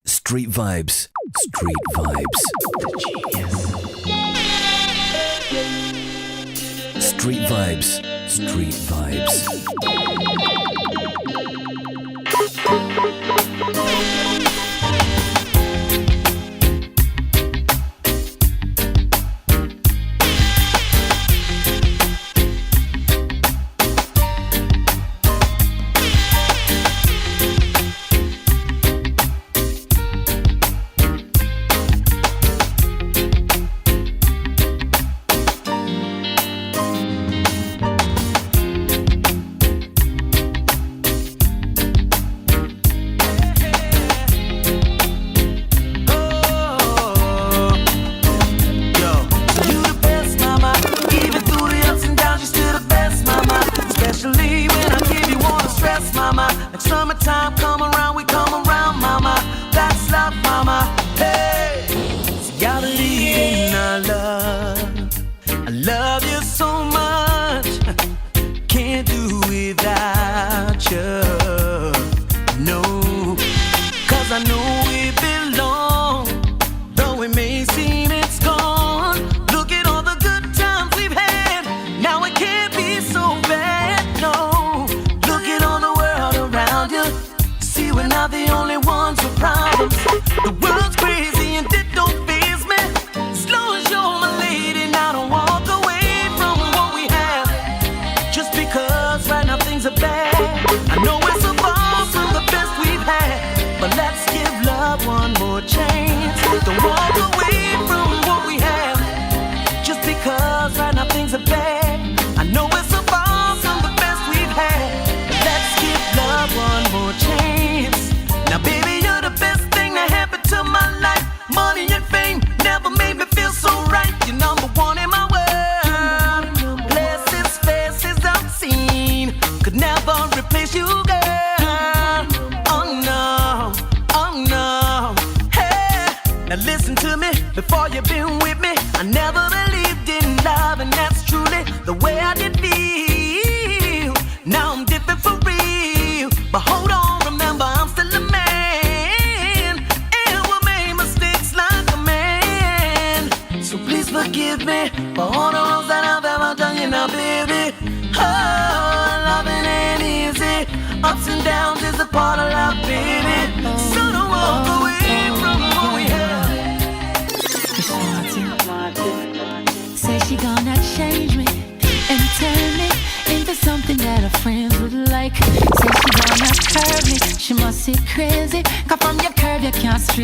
Street Vibes. Street Vibes. Street Vibes. Street Vibes.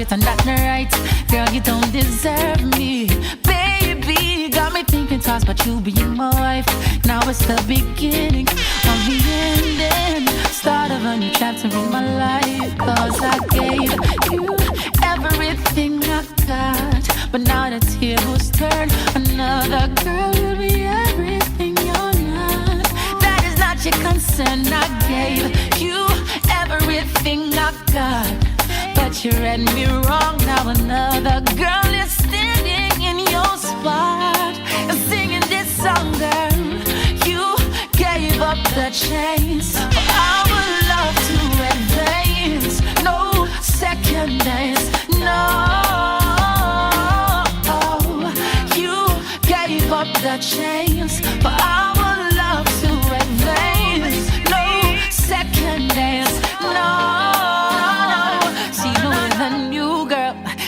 And that's not right, girl, you don't deserve me. Baby, got me thinking twice about you being my wife. Now it's the beginning of the ending, start of a new chapter in my life. Cause I gave you everything I got, but now the tables turn. Another girl will be everything you're not. That is not your concern. I gave you everything I got, but you read me wrong. Now another girl is standing in your spot and singing this song, girl. You gave up the chance for our love to advance. No second dance, no. You gave up the chance for our love to advance. No second dance, no.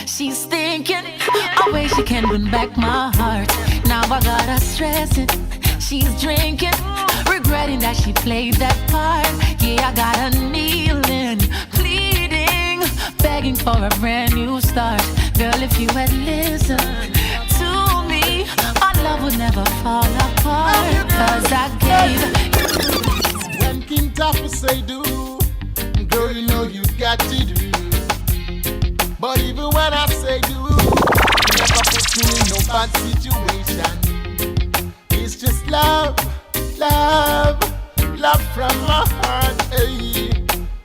She's thinking a way she can win back my heart. Now I gotta stress it. She's drinking, regretting that she played that part. Yeah, I got her kneeling, pleading, begging for a brand new start. Girl, if you had listened to me, our love would never fall apart. Cause I gave. When King Taffa say do, girl, you know you got to do. But even when I say do, never put you in no bad situation. It's just love, love, love from my heart, hey.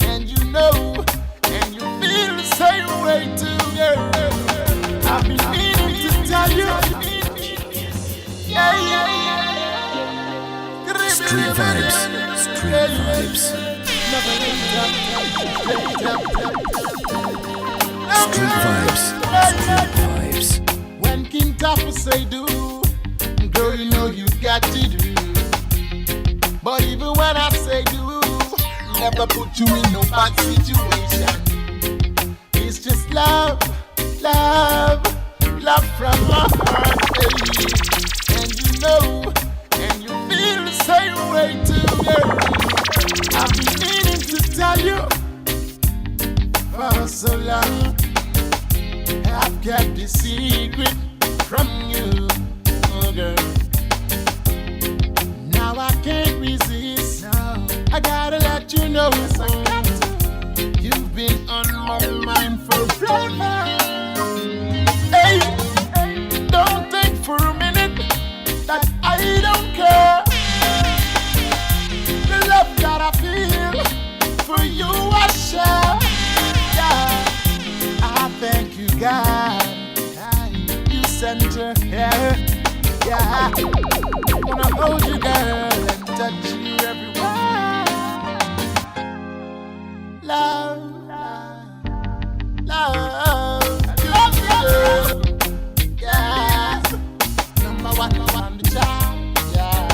And you know, and you feel the same way too, yeah. I've been meaning to tell you, yeah, yeah, yeah. Street Vibes. Street Vibes. say do, girl, you know you got to do. But even when I say do, never put you in no bad situation. It's just love, love, love from my heart, baby. And you know, and you feel the same way too, girl. I've been meaning to tell you for so long. I've kept the secret from you, oh girl. Now I can't resist. No. I gotta let you know. Yes, I got to. You've been on my mind forever. Hey, don't think for a minute that I don't care. The love that I feel for you I share. Yeah, I thank you, God. You sent her here. Yeah, wanna hold you, girl, and touch you everywhere. Love, love, love, love, yeah. Number one on the chart, yeah.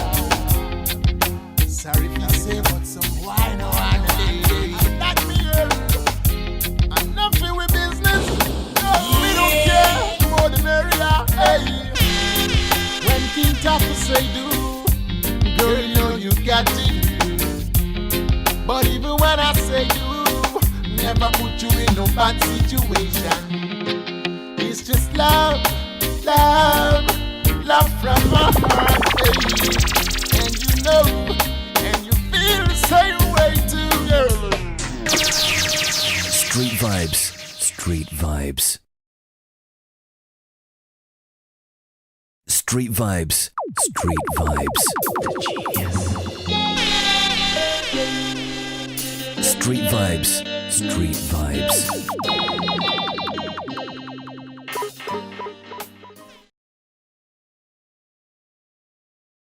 Sorry if you say but some wine or wine today. That me, I'm nothing with business. No, we don't care. The more the merrier. Hey, when King Tapa say do, girl, you know you got to do. But even when I say do, never put you in no bad situation. It's just love, love, love from my heart, baby. And you know, and you feel the same way too, girl. Street vibes, street vibes. Street vibes, street vibes. Street vibes, street vibes.